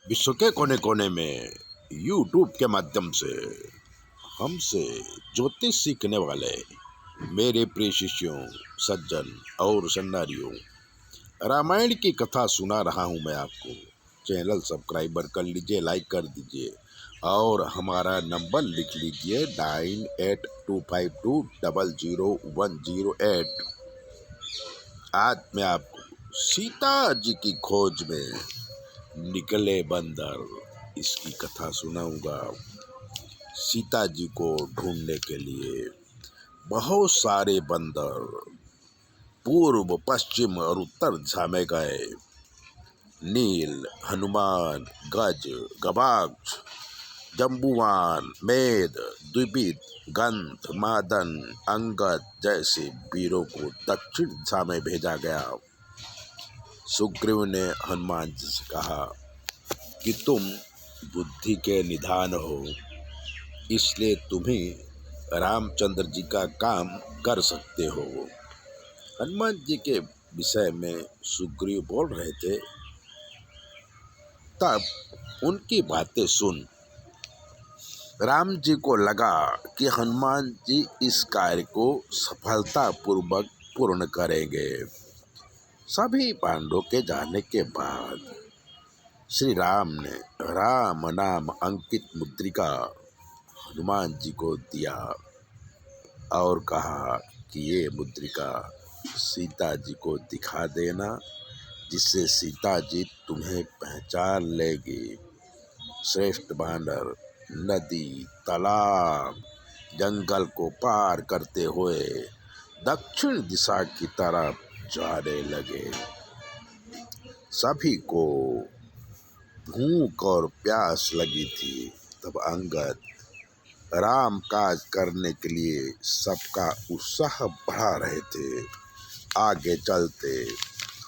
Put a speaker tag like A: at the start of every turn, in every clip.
A: विश्व के कोने कोने में यूट्यूब के माध्यम से हमसे ज्योतिष सीखने वाले मेरे प्रिय शिष्यों, सज्जन और सन्नारियों, रामायण की कथा सुना रहा हूँ मैं आपको। चैनल सब्सक्राइबर कर लीजिए, लाइक कर दीजिए और हमारा नंबर लिख लीजिए 9825200108। आज मैं आपको सीता जी की खोज में निकले बंदर इसकी कथा सुनाऊंगा। सीता जी को ढूंढने के लिए बहुत सारे बंदर पूर्व, पश्चिम और उत्तर दिशा में गए। नील, हनुमान, गज, गवाक्ष, जम्बुवान, मेद, द्विविद, गंध, मादन, अंगद जैसे वीरों को दक्षिण दिशा में भेजा गया। सुग्रीव ने हनुमान जी से कहा कि तुम बुद्धि के निधान हो, इसलिए तुम्ही रामचंद्र जी का काम कर सकते हो। हनुमान जी के विषय में सुग्रीव बोल रहे थे। तब उनकी बातें सुन राम जी को लगा कि हनुमान जी इस कार्य को सफलतापूर्वक पूर्ण करेंगे। सभी पांडवों के जाने के बाद श्री राम ने राम नाम अंकित मुद्रिका हनुमान जी को दिया और कहा कि ये मुद्रिका सीता जी को दिखा देना, जिससे सीता जी तुम्हें पहचान लेगी। श्रेष्ठ बानर नदी, तालाब, जंगल को पार करते हुए दक्षिण दिशा की तरफ जाने लगे। सभी को भूख और प्यास लगी थी। तब अंगद राम काज करने के लिए सबका उत्साह बढ़ा रहे थे। आगे चलते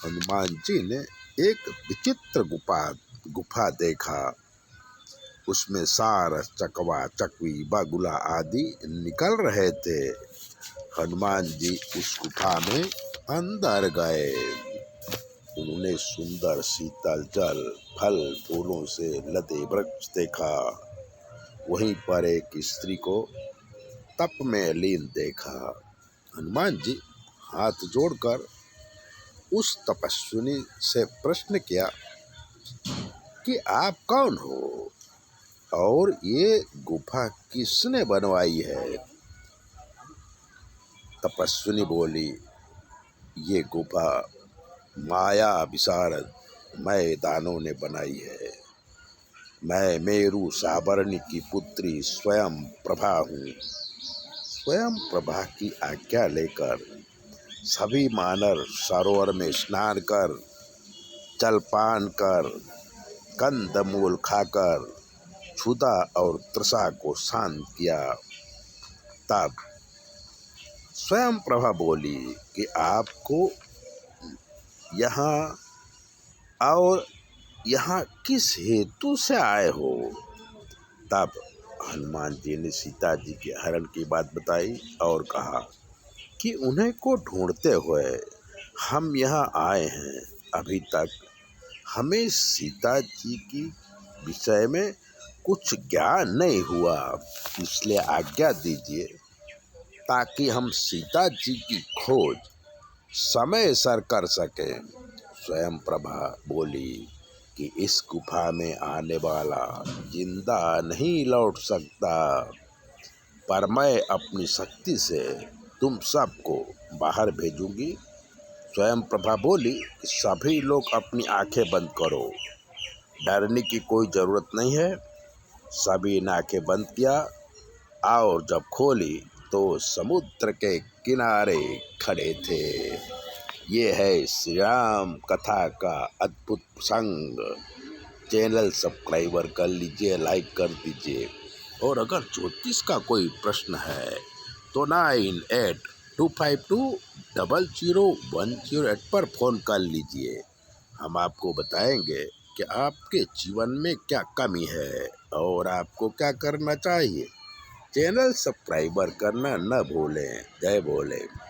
A: हनुमान जी ने एक विचित्र गुफा देखा। उसमें सारस, चकवा, चकवी, बगुला आदि निकल रहे थे। हनुमान जी उस गुफा में अंदर गए। उन्होंने सुंदर शीतल जल, फल फूलों से लदे वृक्ष देखा। वहीं पर एक स्त्री को तप में लीन देखा। हनुमान जी हाथ जोड़कर उस तपस्विनी से प्रश्न किया कि आप कौन हो और ये गुफा किसने बनवाई है। तपस्विनी बोली, ये गुफा माया विशारद मैदानों ने बनाई है। मैं मेरु साबरणी की पुत्री स्वयं प्रभा हूँ। स्वयं प्रभा की आज्ञा लेकर सभी मानव सरोवर में स्नान कर, जलपान कर, कंदमूल खाकर क्षुधा और तृषा को शांत किया। तब स्वयं प्रभा बोली कि आपको यहाँ किस हेतु से आए हो। तब हनुमान जी ने सीता जी के हरण की बात बताई और कहा कि उन्हें को ढूंढते हुए हम यहाँ आए हैं। अभी तक हमें सीता जी की विषय में कुछ ज्ञान नहीं हुआ, इसलिए आज्ञा दीजिए ताकि हम सीता जी की खोज समय सर कर सकें। स्वयं प्रभा बोली कि इस गुफा में आने वाला जिंदा नहीं लौट सकता, पर मैं अपनी शक्ति से तुम सबको बाहर भेजूंगी। स्वयं प्रभा बोली कि सभी लोग अपनी आंखें बंद करो, डरने की कोई ज़रूरत नहीं है। सभी ने आंखें बंद किया और जब खोली तो समुद्र के किनारे खड़े थे। ये है श्री राम कथा का अद्भुत प्रसंग। चैनल सब्सक्राइबर कर लीजिए, लाइक कर दीजिए और अगर ज्योतिष का कोई प्रश्न है तो 9825200108 पर फ़ोन कर लीजिए। हम आपको बताएंगे कि आपके जीवन में क्या कमी है और आपको क्या करना चाहिए। चैनल सब्सक्राइबर करना न भूलें। जय भोले।